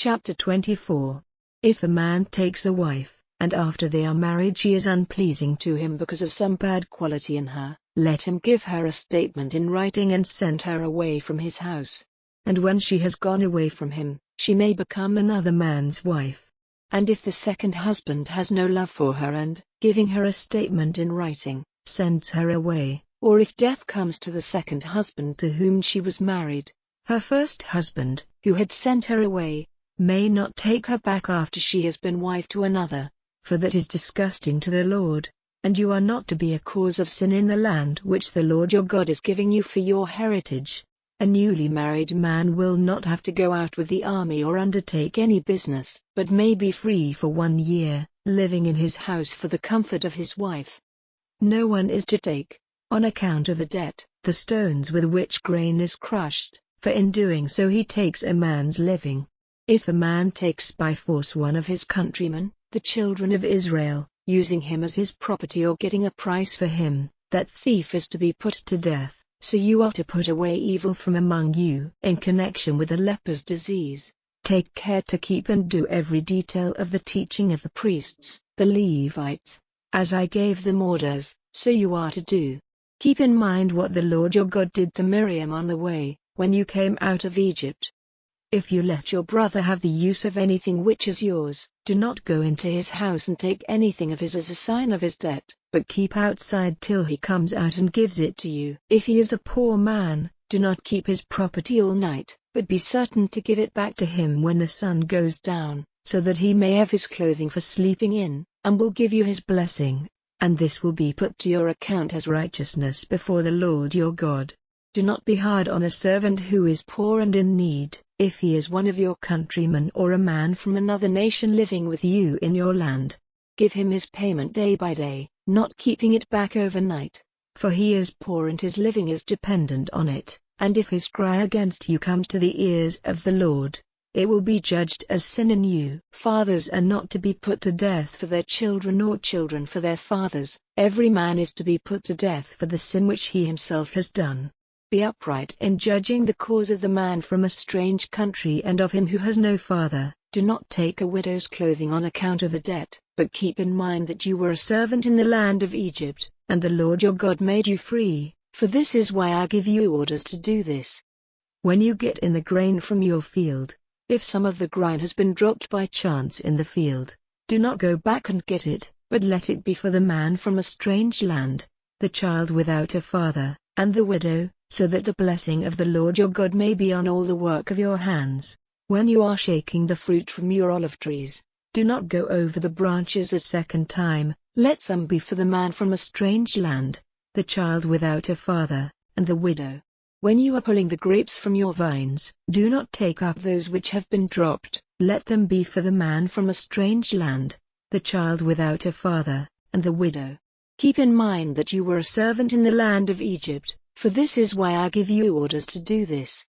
Chapter 24. If a man takes a wife, and after they are married she is unpleasing to him because of some bad quality in her, let him give her a statement in writing and send her away from his house. And when she has gone away from him, she may become another man's wife. And if the second husband has no love for her and, giving her a statement in writing, sends her away, or if death comes to the second husband to whom she was married, her first husband, who had sent her away, may not take her back after she has been wife to another, for that is disgusting to the Lord, and you are not to be a cause of sin in the land which the Lord your God is giving you for your heritage. A newly married man will not have to go out with the army or undertake any business, but may be free for 1 year, living in his house for the comfort of his wife. No one is to take, on account of a debt, the stones with which grain is crushed, for in doing so he takes a man's living. If a man takes by force one of his countrymen, the children of Israel, using him as his property or getting a price for him, that thief is to be put to death. So you are to put away evil from among you. In connection with the leper's disease, take care to keep and do every detail of the teaching of the priests, the Levites, as I gave them orders, so you are to do. Keep in mind what the Lord your God did to Miriam on the way, when you came out of Egypt. If you let your brother have the use of anything which is yours, do not go into his house and take anything of his as a sign of his debt, but keep outside till he comes out and gives it to you. If he is a poor man, do not keep his property all night, but be certain to give it back to him when the sun goes down, so that he may have his clothing for sleeping in, and will give you his blessing, and this will be put to your account as righteousness before the Lord your God. Do not be hard on a servant who is poor and in need, if he is one of your countrymen or a man from another nation living with you in your land. Give him his payment day by day, not keeping it back overnight, for he is poor and his living is dependent on it, and if his cry against you comes to the ears of the Lord, it will be judged as sin in you. Fathers are not to be put to death for their children or children for their fathers. Every man is to be put to death for the sin which he himself has done. Be upright in judging the cause of the man from a strange country and of him who has no father. Do not take a widow's clothing on account of a debt, but keep in mind that you were a servant in the land of Egypt, and the Lord your God made you free, for this is why I give you orders to do this. When you get in the grain from your field, if some of the grain has been dropped by chance in the field, do not go back and get it, but let it be for the man from a strange land, the child without a father, and the widow, so that the blessing of the Lord your God may be on all the work of your hands. When you are shaking the fruit from your olive trees, do not go over the branches a second time. Let some be for the man from a strange land, the child without a father, and the widow. When you are pulling the grapes from your vines, do not take up those which have been dropped. Let them be for the man from a strange land, the child without a father, and the widow. Keep in mind that you were a servant in the land of Egypt, for this is why I give you orders to do this.